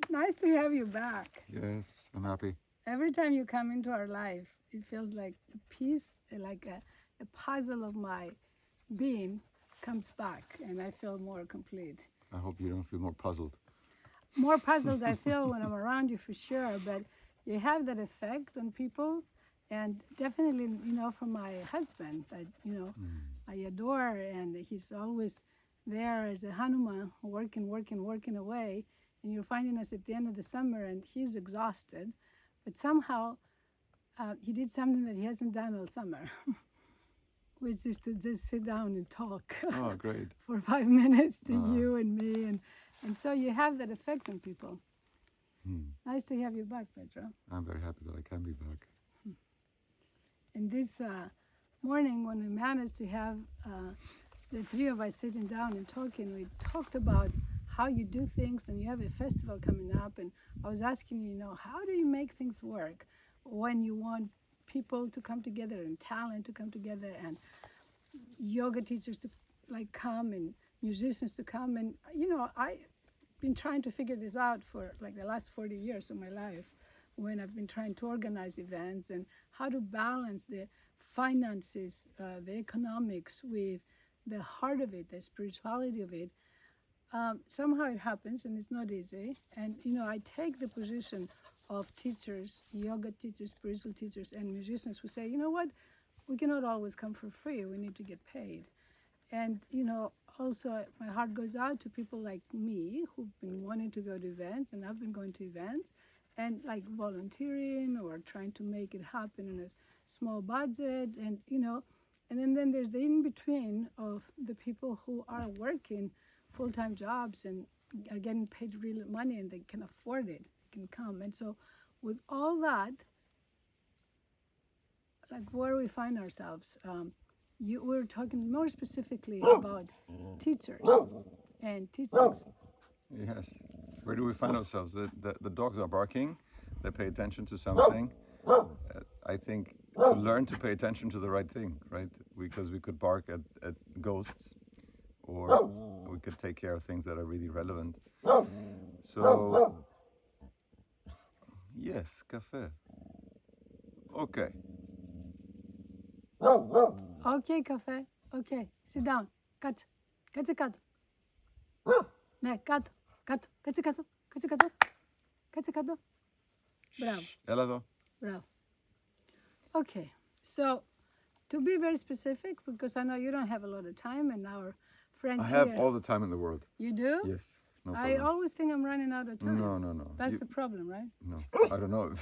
Nice to have you back. Yes, I'm happy. Every time you come into our life, it feels like a piece, like a puzzle of my being comes back, and I feel more complete. I hope you don't feel more puzzled. More puzzled I feel when I'm around you for sure, but you have that effect on people, and definitely, for my husband that, I adore, and he's always there as a Hanuman, working away, and you're finding us at the end of the summer, and he's exhausted, but somehow he did something that he hasn't done all summer, which is to just sit down and talk. Oh, great. For 5 minutes to you and me, and so you have that effect on people. Nice to have you back, Petro. I'm very happy that I can be back. And this morning, when we managed to have the three of us sitting down and talking, we talked about how you do things, and you have a festival coming up, and I was asking you, how do you make things work when you want people to come together and talent to come together and yoga teachers to come and musicians to come, and I've been trying to figure this out for the last 40 years of my life, when I've been trying to organize events and how to balance the finances, the economics with the heart of it, the spirituality of it. Somehow it happens, and it's not easy. And I take the position of teachers, yoga teachers, spiritual teachers, and musicians who say, you know what, we cannot always come for free. We need to get paid. And also my heart goes out to people like me who've been wanting to go to events, and I've been going to events and volunteering or trying to make it happen in a small budget, and and then there's the in-between of the people who are working full-time jobs and are getting paid real money, and they can afford it, they can come. And so with all that, where we find ourselves, we're talking more specifically about teachers and teachings. Yes. Where do we find ourselves? The dogs are barking. They pay attention to something. I think to learn to pay attention to the right thing, right? Because we could bark at ghosts, or we could take care of things that are really relevant. So, yes, café. Okay. Okay, café. Okay, sit down. Cut. Cut. No, cut. Bravo. Hello. Bravo. Okay, so to be very specific, because I know you don't have a lot of time, and our friends I have here, all the time in the world. You do? Yes. No I problem. always think I'm running out of time. No. That's the problem, right? No, I don't know.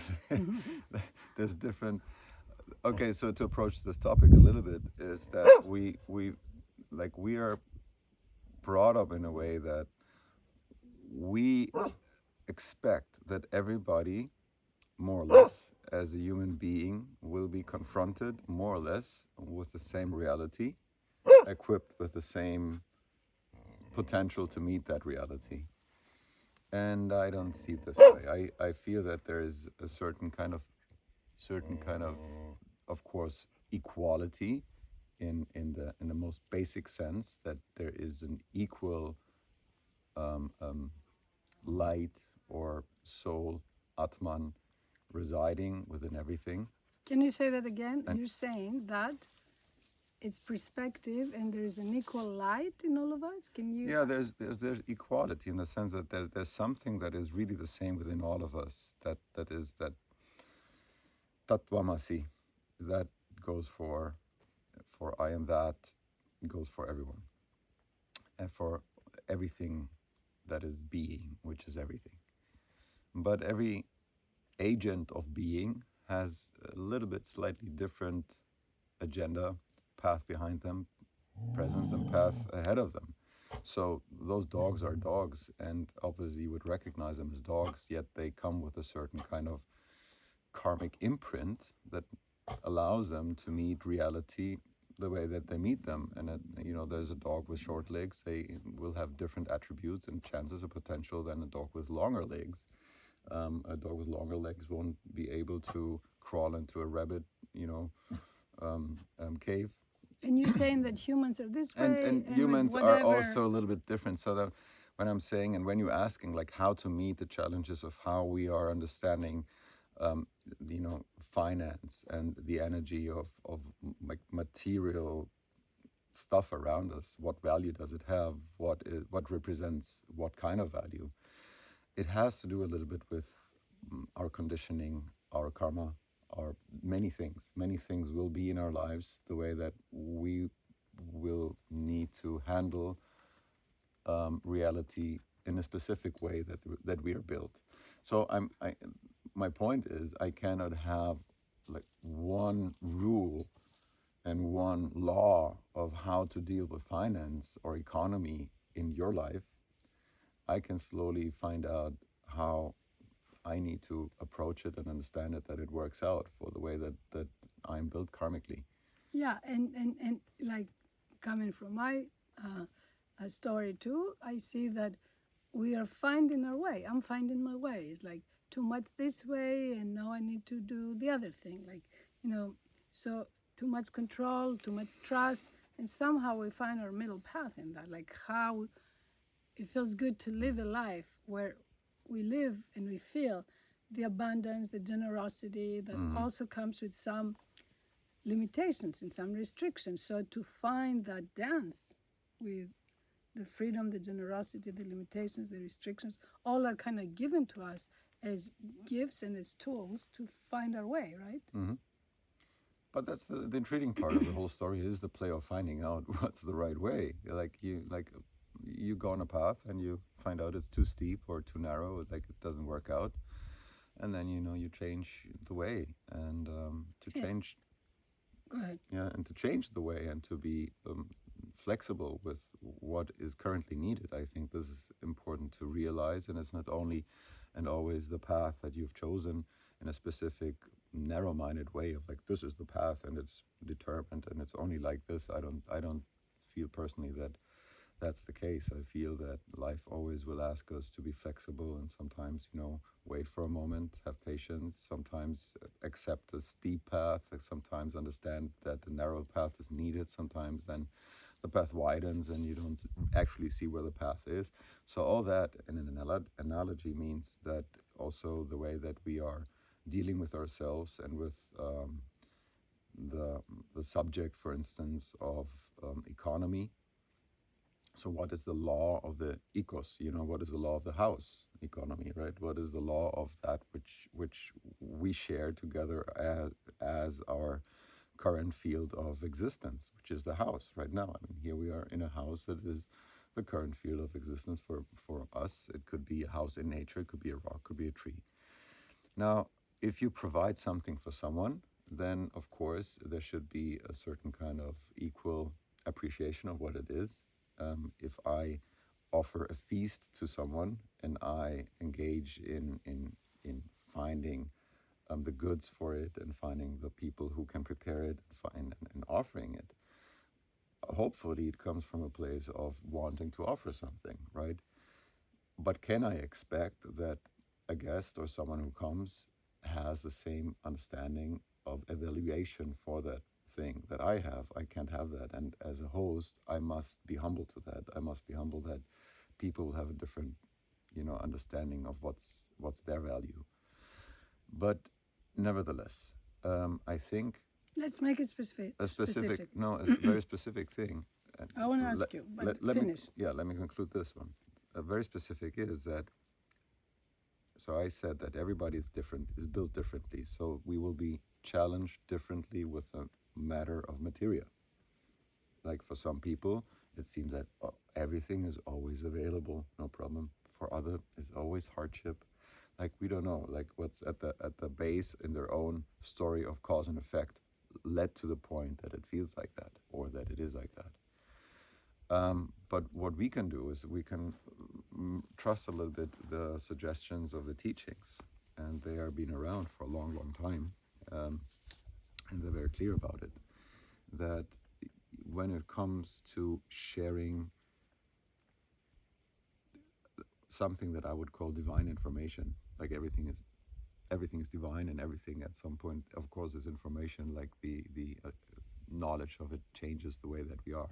There's different. Okay, so to approach this topic a little bit is that we are brought up in a way that we expect that everybody, more or less, as a human being, will be confronted more or less with the same reality, equipped with the same potential to meet that reality. And I don't see it this way. I feel that there is a certain kind of course, equality in the most basic sense, that there is an equal light or soul, Atman, residing within everything. Can you say that again? You're saying that it's perspective and there's an equal light in all of us? Can you? Yeah, there's equality in the sense that there's something that is really the same within all of us. That is that Tattvamasi, that goes for I am that, goes for everyone, and for everything that is being, which is everything. But every agent of being has a little bit slightly different agenda, path behind them, presence and path ahead of them. So those dogs are dogs, and obviously you would recognize them as dogs, yet they come with a certain kind of karmic imprint that allows them to meet reality the way that they meet them. And there's a dog with short legs, they will have different attributes and chances of potential than a dog with longer legs. A dog with longer legs won't be able to crawl into a rabbit, cave. And you're saying that humans are this way, and humans are whatever. also a little bit different. So that when I'm saying and when you're asking like how to meet the challenges of how we are understanding, you know, finance and the energy of like material stuff around us, what value does it have, what represents what kind of value, it has to do a little bit with our conditioning, our karma, our many things will be in our lives the way that we will need to handle reality in a specific way that we are built. So my point is I cannot have like one rule and one law of how to deal with finance or economy in your life. I can slowly find out how I need to approach it and understand it, that it works out for the way that I'm built karmically. Yeah, and like coming from my story too, I see that we are finding our way. I'm finding my way. It's like too much this way, and now I need to do the other thing. Like, you know, so too much control, too much trust, and somehow we find our middle path in that. Like how it feels good to live a life where we live and we feel the abundance, the generosity that also comes with some limitations and some restrictions. So to find that dance with the freedom, the generosity, the limitations, the restrictions, all are kind of given to us as gifts and as tools to find our way, right? Mm-hmm. But that's the intriguing part of the whole story is the play of finding out what's the right way. You go on a path and you find out it's too steep or too narrow, like it doesn't work out, and then you change the way and change. Go ahead. Yeah, and to change the way and to be flexible with what is currently needed. I think this is important to realize, and it's not only and always the path that you've chosen in a specific narrow-minded way of like this is the path and it's determined and it's only like this. I don't feel personally that that's the case. I feel that life always will ask us to be flexible and sometimes, wait for a moment, have patience, sometimes accept a steep path, sometimes understand that the narrow path is needed, sometimes then the path widens and you don't actually see where the path is. So all that in an analogy means that also the way that we are dealing with ourselves and with the subject, for instance, of economy. So what is the law of the ecos? What is the law of the house economy, right? What is the law of that which we share together as our current field of existence, which is the house right now. I mean, here we are in a house that is the current field of existence for us. It could be a house in nature, it could be a rock, could be a tree. Now, if you provide something for someone, then of course there should be a certain kind of equal appreciation of what it is. If I offer a feast to someone and I engage in finding the goods for it and finding the people who can prepare it and offering it, hopefully it comes from a place of wanting to offer something, right? But can I expect that a guest or someone who comes has the same understanding of evaluation for that thing that I have? I can't have that. And as a host, I must be humble to that. I must be humble that people have a different, understanding of what's their value. But nevertheless, I think let's make it specific. A very specific thing. I want to ask you, but finish. Let me conclude this one. A very specific is that, so I said that everybody is different, is built differently. So we will be challenged differently with a matter of materia. Like for some people, it seems that everything is always available, no problem. For others, it's always hardship. Like we don't know, like what's at the base in their own story of cause and effect led to the point that it feels like that or that it is like that. But what we can do is we can trust a little bit the suggestions of the teachings, and they are been around for a long, long time, and they're very clear about it, that when it comes to sharing something that I would call divine information, like everything is divine, and everything at some point, of course, is information. Like the knowledge of it changes the way that we are.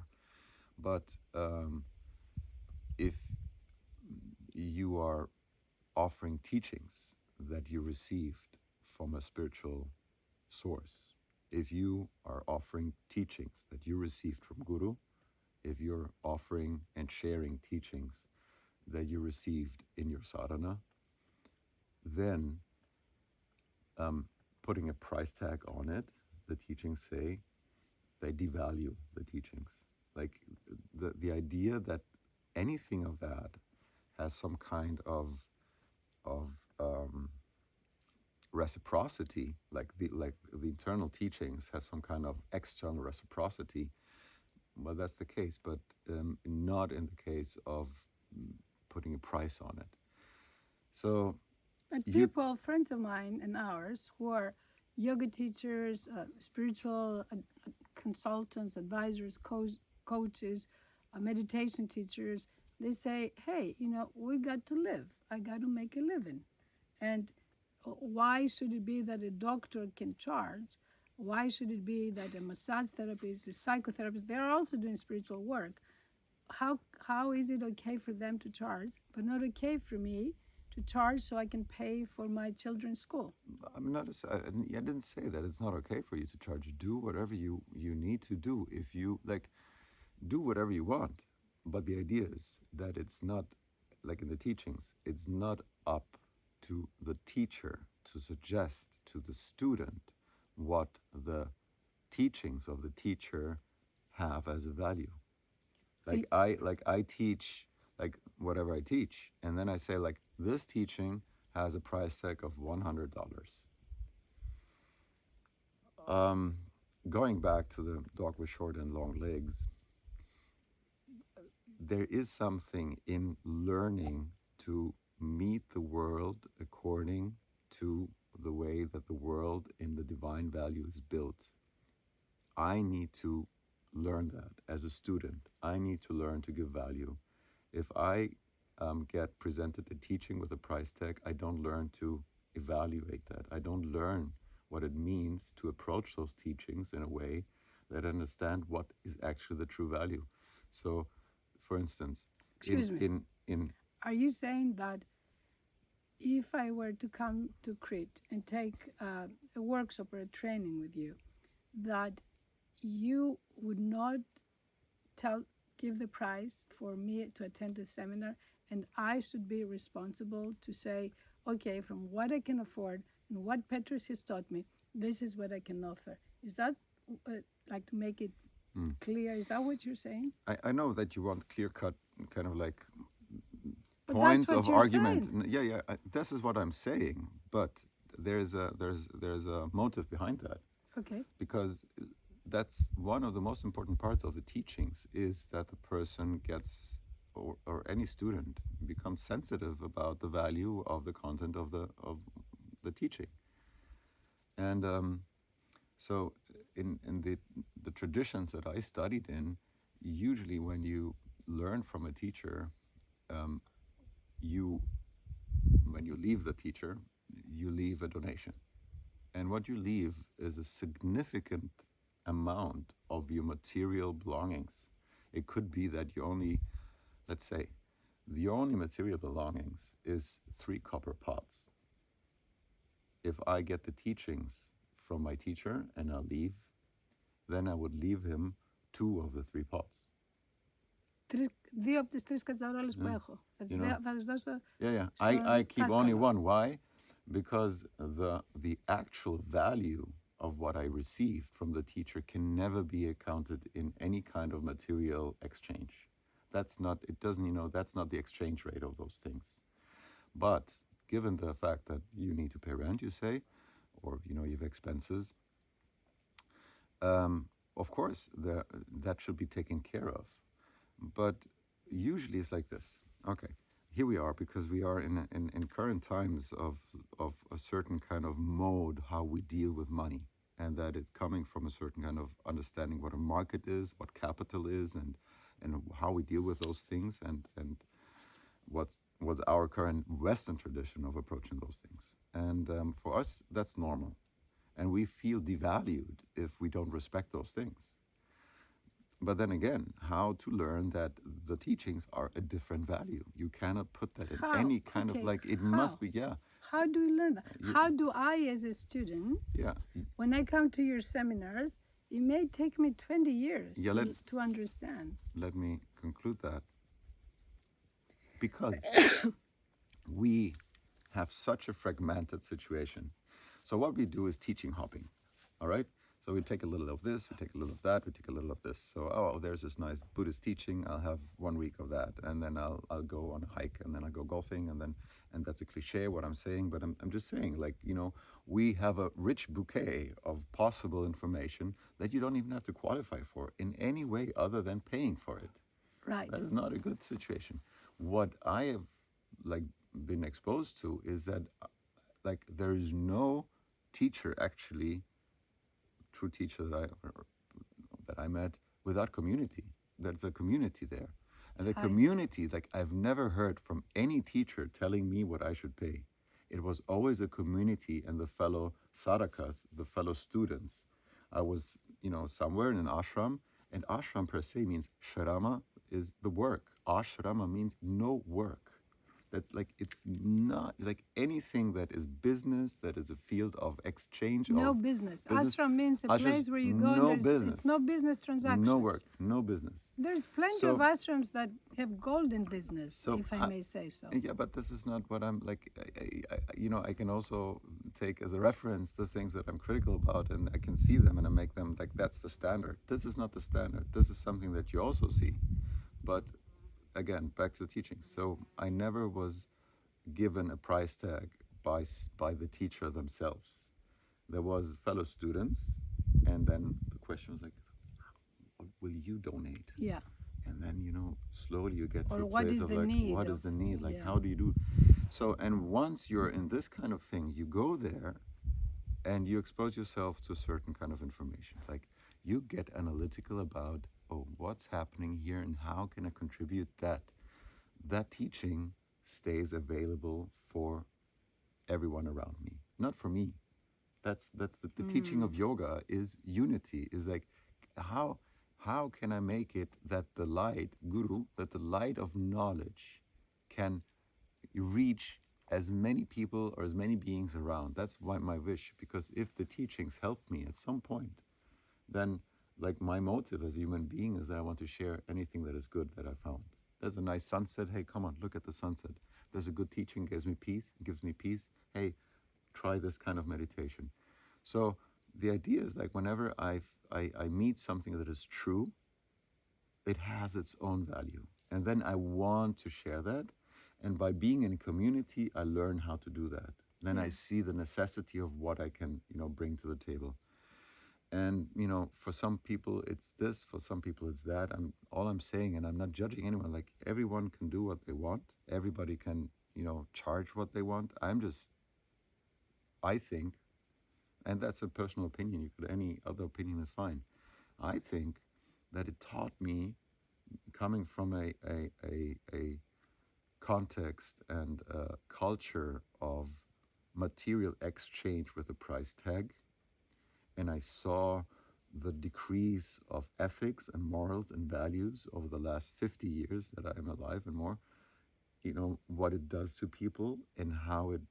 But if you are offering teachings that you received from a spiritual source, if you are offering teachings that you received from Guru, if you're offering and sharing teachings that you received in your sadhana, then putting a price tag on it, the teachings say, they devalue the teachings. Like the idea that anything of that has some kind of reciprocity, like the internal teachings have some kind of external reciprocity. Well, that's the case, but not in the case of putting a price on it. So, but people, friends of mine and ours, who are yoga teachers, spiritual consultants, advisors, coaches, meditation teachers, they say, hey, we got to live. I got to make a living. And why should it be that a doctor can charge? Why should it be that a massage therapist, a psychotherapist, they're also doing spiritual work? How is it okay for them to charge, but not okay for me to charge so I can pay for my children's school? I didn't say that it's not okay for you to charge. Do whatever you need to do. If you do whatever you want. But the idea is that it's not, like in the teachings, it's not up to the teacher to suggest to the student what the teachings of the teacher have as a value. I teach, like whatever I teach, and then I say, like, this teaching has a price tag of $100. Going back to the dog with short and long legs, there is something in learning to meet the world according to the way that the world in the divine value is built. I need to learn that as a student. I need to learn to give value. If I get presented a teaching with a price tag, I don't learn to evaluate that. I don't learn what it means to approach those teachings in a way that I understand what is actually the true value. So, for instance, are you saying that if I were to come to Crete and take a workshop or a training with you, that you would not give the price for me to attend a seminar, and I should be responsible to say, okay, from what I can afford and what Petros has taught me, this is what I can offer? Is that, like, to make it clear, is that what you're saying? I know that you want clear-cut kind of like but points of argument. Saying. Yeah, this is what I'm saying, but there's a motive behind that. Okay. Because that's one of the most important parts of the teachings, is that the person gets, or any student becomes sensitive about the value of the content of the teaching. And so in the traditions that I studied in, usually when you learn from a teacher, when you leave the teacher, you leave a donation. And what you leave is a significant amount of your material belongings. It could be that you only, let's say, the only material belongings is 3 copper pots. If I get the teachings from my teacher and I leave, then I would leave him 2 of the 3 pots. 2 από τις 3 κατσαρόλες που έχω. Θα τις δώσω. Yeah. I keep only 1. Why? Because the actual value of what I received from the teacher can never be accounted in any kind of material exchange. That's not the exchange rate of those things. But given the fact that you need to pay rent, you say, or you have expenses, of course that should be taken care of. But usually it's like this. Okay, here we are, because we are in current times of a certain kind of mode how we deal with money, and that it's coming from a certain kind of understanding what a market is, what capital is, and how we deal with those things, and what's our current Western tradition of approaching those things. And for us, that's normal. And we feel devalued if we don't respect those things. But then again, how to learn that the teachings are a different value. You cannot put that in How? any kind of Okay, like, it how? must be, yeah. How do we learn that? How do I, as a student, Yeah. when I come to your seminars, it may take me 20 years Yeah, to understand. Let me conclude that. Because we have such a fragmented situation. So what we do is teaching hopping, all right? So we take a little of this, we take a little of that, we take a little of this. So, oh, there's this nice Buddhist teaching, I'll have 1 week of that, and then I'll go on a hike, and then I'll go golfing, and that's a cliche what I'm saying, but I'm just saying, like, you know, we have a rich bouquet of possible information that you don't even have to qualify for in any way other than paying for it. Right. That is not a good situation. What I have like been exposed to is that like there is no teacher actually, true teacher that I met without community. There's a community there. And the community, like I've never heard from any teacher telling me what I should pay. It was always a community and the fellow sadhakas, the fellow students. I was, you know, somewhere in an ashram, and ashram per se means shrama is the work. Ashrama means no work. That's like, it's not like anything that is business, that is a field of exchange. No business. Ashram means a place where you go and it's no business transactions. No work, no business. There's plenty of ashrams that have golden business, if I may say so. Yeah, but this is not what I'm like, you know, I can also take as a reference the things that I'm critical about, and I can see them and I make them like, that's the standard. This is not the standard. This is something that you also see. But again, back to the teaching. So I never was given a price tag by the teacher themselves. There was fellow students, and then the question was like, what will you donate? Yeah. And then, you know, slowly you get to a what place is of the like, need what is the need? Like, how do you do? So, and once you're in this kind of thing, you go there and you expose yourself to a certain kind of information. Like, you get analytical about, oh, what's happening here and how can I contribute that? That teaching stays available for everyone around me, not for me. That's the teaching of yoga is unity, is like, how can I make it that the light, guru, that the light of knowledge can reach as many people or as many beings around? That's why my wish, because if the teachings help me at some point, then like my motive as a human being is that I want to share anything that is good that I found. There's a nice sunset. Hey, come on, look at the sunset. There's a good teaching, gives me peace. Hey, try this kind of meditation. So the idea is like whenever I meet something that is true, it has its own value. And then I want to share that. And by being in a community, I learn how to do that. Then I see the necessity of what I can, you know, bring to the table. And, you know, for some people it's this, for some people it's that. All I'm saying, and I'm not judging anyone, like everyone can do what they want. Everybody can, you know, charge what they want. I think, and that's a personal opinion, any other opinion is fine. I think that it taught me, coming from a context and a culture of material exchange with a price tag, and I saw the decrease of ethics and morals and values over the last 50 years that I am alive and more, you know, what it does to people and how it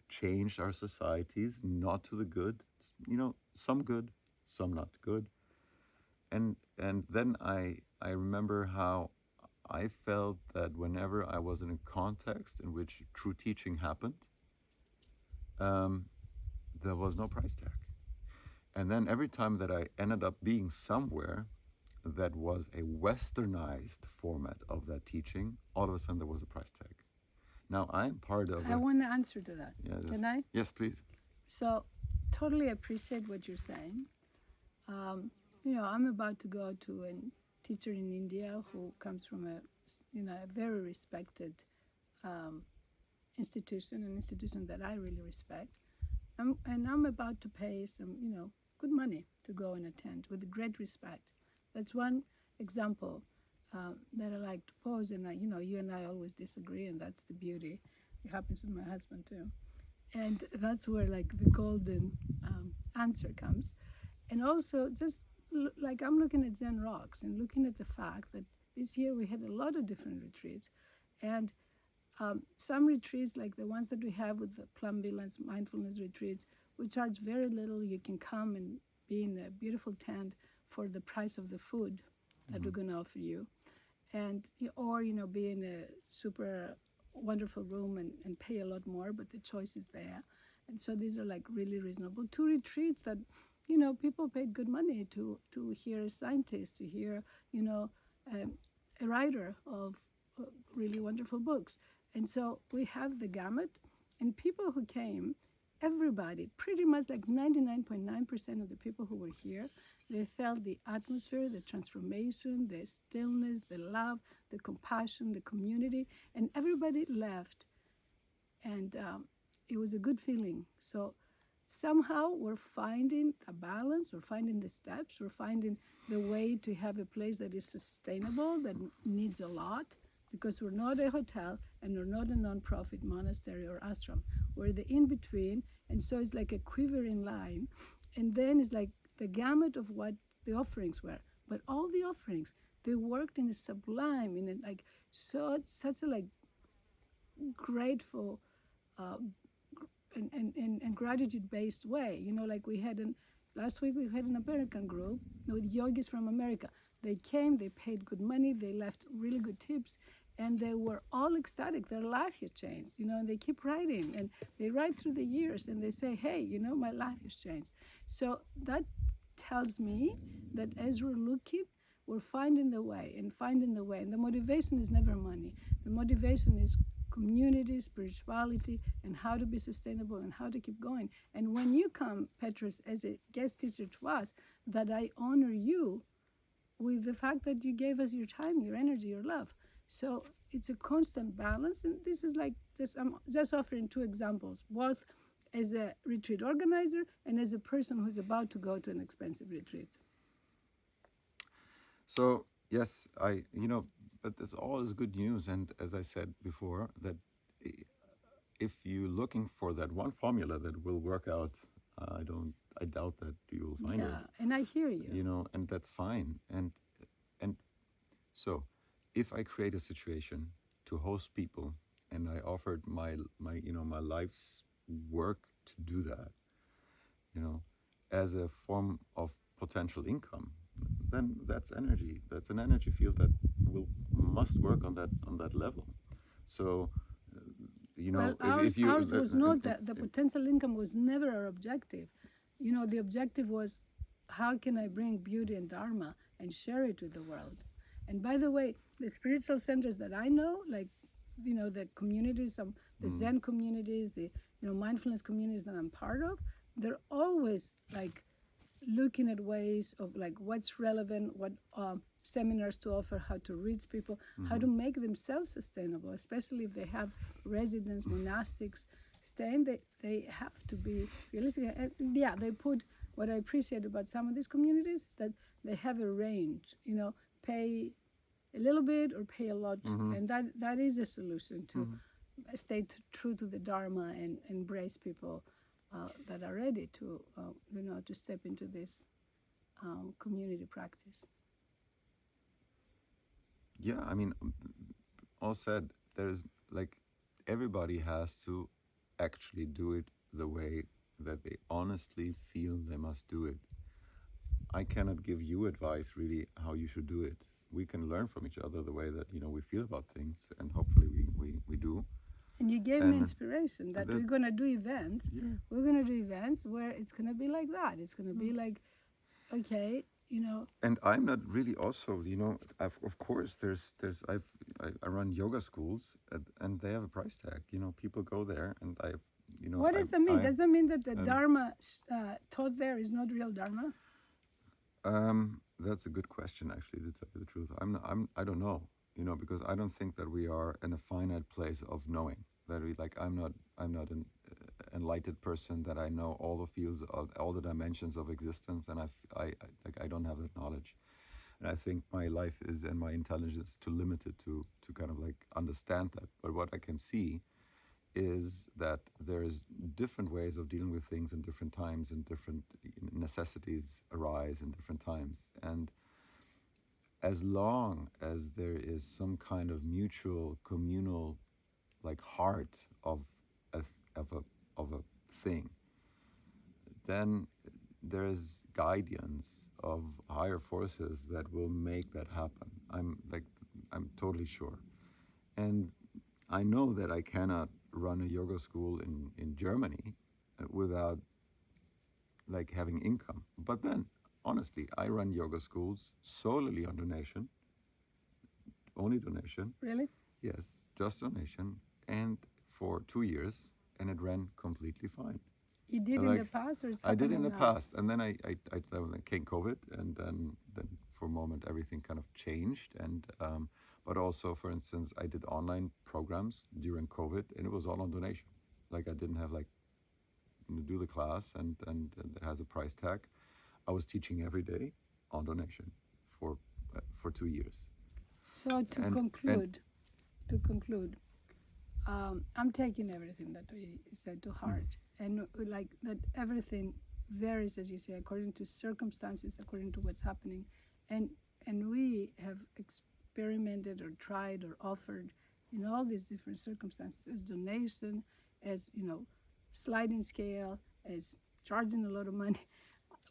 changed our societies, not to the good, you know, some good, some not good. And then I remember how I felt that whenever I was in a context in which true teaching happened, there was no price tag. And then every time that I ended up being somewhere that was a westernized format of that teaching, all of a sudden there was a price tag. Now I'm part of I want to answer to that. Can I? Yes, please. So, totally appreciate what you're saying. You know, I'm about to go to a teacher in India who comes from a very respected institution, an institution that I really respect. And I'm about to pay some, you know, good money to go and attend with great respect. That's one example that I like to pose, and you and I always disagree, and that's the beauty. It happens with my husband too, and that's where like the golden answer comes. And also, just like I'm looking at Zen Rocks and looking at the fact that this year we had a lot of different retreats, and some retreats like the ones that we have with the Plum Villas mindfulness retreats, we charge very little. You can come and be in a beautiful tent for the price of the food that we're going to offer you, and or be in a super wonderful room and pay a lot more, but the choice is there. And so these are like really reasonable. 2 retreats that people paid good money to hear a scientist, to hear a writer of really wonderful books. And so we have the gamut, and people who came, everybody, pretty much like 99.9% of the people who were here, they felt the atmosphere, the transformation, the stillness, the love, the compassion, the community, and everybody left. And it was a good feeling. So somehow we're finding a balance, we're finding the steps, we're finding the way to have a place that is sustainable, that needs a lot, because we're not a hotel and we're not a non-profit monastery or ashram. We're the in-between, and so it's like a quivering line. And then it's like the gamut of what the offerings were. But all the offerings, they worked in a sublime, in a like such a like grateful and gratitude-based way. Like we had last week we had an American group with yogis from America. They came, they paid good money, they left really good tips, and they were all ecstatic. Their life had changed, and they keep writing, and they write through the years, and they say, hey, my life has changed. So that tells me that as we're looking, we're finding the way. And the motivation is never money. The motivation is community, spirituality, and how to be sustainable and how to keep going. And when you come, Petros, as a guest teacher to us, that I honor you with the fact that you gave us your time, your energy, your love. So it's a constant balance, and this is like I'm just offering 2 examples, both as a retreat organizer and as a person who's about to go to an expensive retreat. So yes, but this all is good news. And as I said before, that if you're looking for that one formula that will work out, I doubt that you will find it. Yeah, and I hear you. And that's fine. And so if I create a situation to host people, and I offered my life's work to do that, as a form of potential income, then that's energy. That's an energy field that must work on that level. So, well, ours was not that. The potential income was never our objective. The objective was, how can I bring beauty and dharma and share it with the world? And by the way, the spiritual centers that I know, like, the communities, the Zen communities, the mindfulness communities that I'm part of, they're always like looking at ways of like what's relevant, what seminars to offer, how to reach people, how to make themselves sustainable, especially if they have residents, monastics staying. They have to be realistic. And yeah, they put, what I appreciate about some of these communities is that they have a range, pay a little bit or pay a lot. And that is a solution to stay true to the Dharma and embrace people that are ready to, to step into this community practice. Yeah, I mean, all said, there's like, everybody has to actually do it the way that they honestly feel they must do it. I cannot give you advice really how you should do it. We can learn from each other the way that we feel about things, and hopefully we do. And you gave me inspiration that we're going to do events. Yeah. We're going to do events where it's going to be like that. It's going to be like, okay, And I'm not really also, of course, I run yoga schools, and they have a price tag. People go there, and What does that mean? Does that mean that the Dharma taught there is not real Dharma? That's a good question, actually, to tell you the truth. I don't know, because I don't think that we are in a finite place of knowing. That I'm not an enlightened person, that I know all the fields, all the dimensions of existence, and I don't have that knowledge. And I think my life is, and my intelligence, too limited to kind of like understand that. But what I can see is that there's different ways of dealing with things in different times, and different necessities arise in different times. And as long as there is some kind of mutual, communal, like heart of a thing, then there is guidance of higher forces that will make that happen. I'm totally sure. And I know that I cannot run a yoga school in Germany without like having income. But then, honestly, I run yoga schools solely on donation, only donation. Really? Yes, just donation, and for 2 years, and it ran completely fine. You did in the past, or it's I did in happening the now? past, and then I then came COVID, and then for a moment everything kind of changed, and but also, for instance, I did online programs during COVID, and it was all on donation. Like I didn't have like do the class, and it has a price tag. I was teaching every day on donation for 2 years. So to conclude, I'm taking everything that we said to heart, and like that everything varies, as you say, according to circumstances, according to what's happening, and we have experimented or tried or offered in all these different circumstances, as donation, as sliding scale, as charging a lot of money.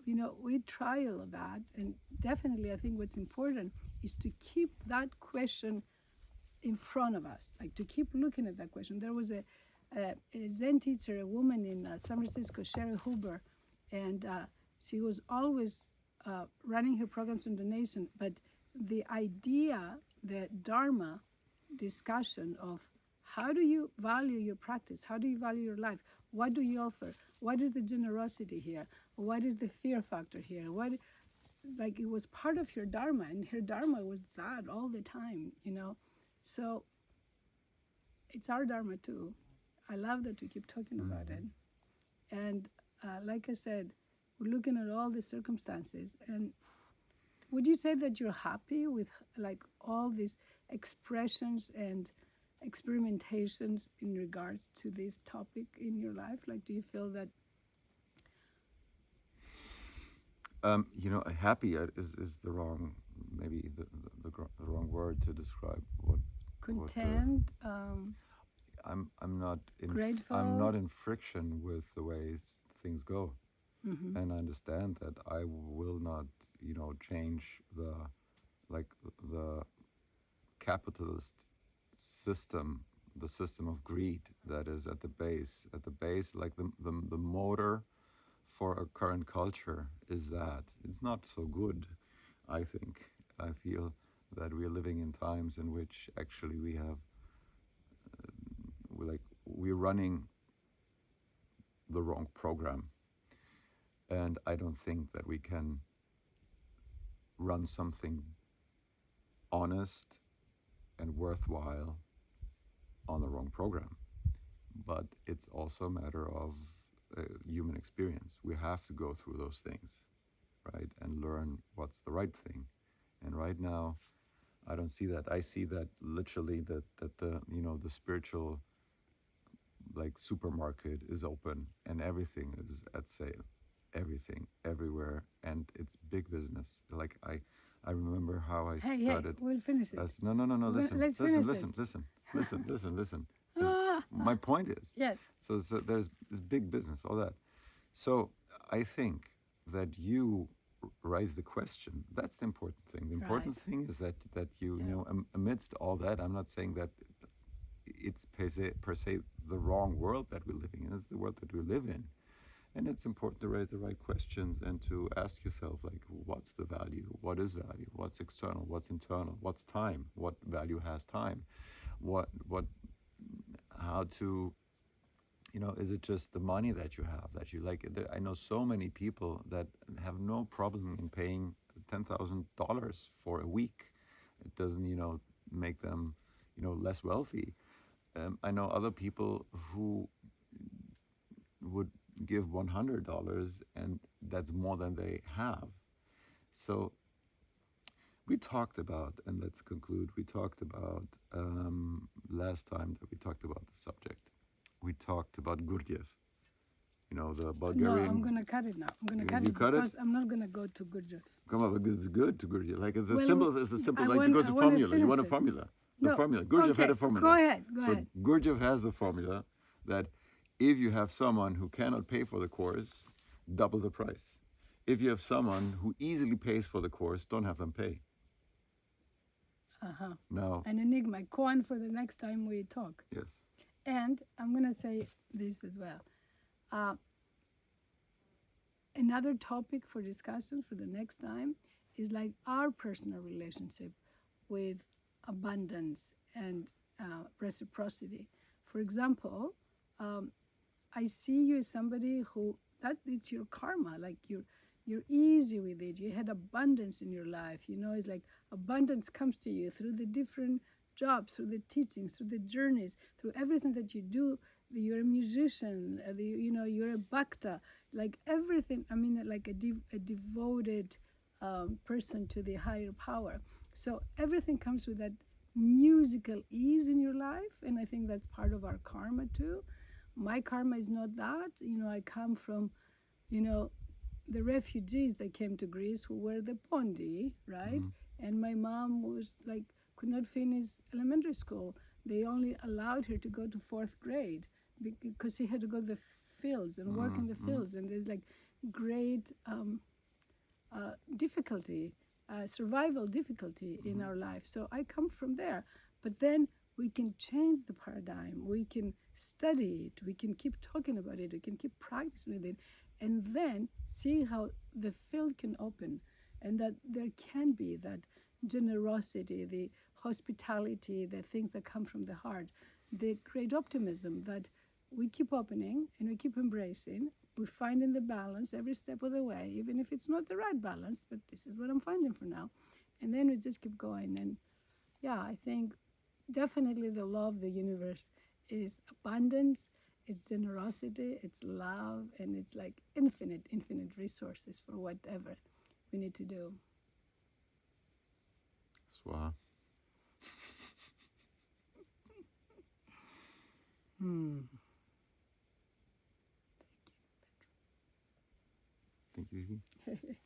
We try all of that, and definitely I think what's important is to keep that question in front of us, like to keep looking at that question. There was a Zen teacher, a woman in San Francisco, Sherry Huber, and she was always running her programs on donation, but the idea, the Dharma discussion of how do you value your practice? How do you value your life? What do you offer? What is the generosity here? What is the fear factor here? Like it was part of her Dharma, and her Dharma was that all the time, So it's our Dharma too. I love that we keep talking about it. And like I said, we're looking at all the circumstances. And would you say that you're happy with like all these expressions and experimentations in regards to this topic in your life? Like, do you feel that? Happy is the wrong, maybe the wrong word to describe what. Content. I'm not grateful. I'm not in friction with the ways things go, and I understand that I will not, change the capitalist system, the system of greed that is at the base, like the motor for a current culture is that it's not so good. I feel that we are living in times in which actually we have we're running the wrong program, and I don't think that we can run something honest and worthwhile on the wrong program. But it's also a matter of human experience. We have to go through those things, right, and learn what's the right thing. And right now, I don't see that. I see that literally that the the spiritual like supermarket is open and everything is at sale, everything, everywhere, and it's big business. Like I remember how I started. We'll finish it. No. Listen. Let's Listen. My point is. Yes. So there's this big business, all that. So I think that you raise the question. That's the important thing. The important thing is that you amidst all that, I'm not saying that it's per se the wrong world that we're living in. It's the world that we live in. And it's important to raise the right questions and to ask yourself, like, what's the value? What is value? What's external? What's internal? What's time? What value has time? How to, is it just the money that you have that you like? I know so many people that have no problem in paying $10,000 for a week. It doesn't, make them, less wealthy. I know other people who would give $100, and that's more than they have. So we talked about, and let's conclude, we talked about last time that we talked about the subject. talked about Gurdjieff. You know, the No, Bulgarian. I'm going to cut it now. I'm going to cut You it cut it? because I'm not going to go to Gurdjieff. Come on, because it's good to Gurdjieff. Like it's a Well, simple. It's a simple. I Like want- because I a wanna formula. You want a finish it. formula. The No, formula. Gurdjieff had a okay, formula. Go ahead. Go So ahead. Gurdjieff has the formula that if you have someone who cannot pay for the course, double the price. If you have someone who easily pays for the course, don't have them pay. Uh-huh. Now, An enigma. Koan for the next time we talk. yes. And I'm going to say this as well. Another topic for discussion for the next time is like our personal relationship with abundance and reciprocity. For example, I see you as somebody who, that it's your karma, like you're easy with it. You had abundance in your life. You know, it's like abundance comes to you through the different jobs, through the teachings, through the journeys, through everything that you do. You're a musician, you know, you're a Bhakti, like everything. I mean, like a devoted person to the higher power. So everything comes with that musical ease in your life, and I think that's part of our karma too. My karma is not that. You know, I come from, you know, the refugees that came to Greece who were the Pondi, right? And my mom was like, could not finish elementary school. They only allowed her to go to 4th grade because she had to go to the fields and work in the fields. And there's like great difficulty, survival difficulty in our life. So I come from there. But then we can change the paradigm. We can study it. We can keep talking about it. We can keep practicing with it. And then see how the field can open and that there can be that generosity, the hospitality, the things that come from the heart, the great optimism that we keep opening and we keep embracing. We find in the balance every step of the way, even if it's not the right balance, but this is what I'm finding for now. And then we just keep going. And yeah, I think definitely the law of the universe is abundance, it's generosity, it's love, and it's like infinite resources for whatever we need to do. Swaha. Thank you, Petros. Thank you, Vivi.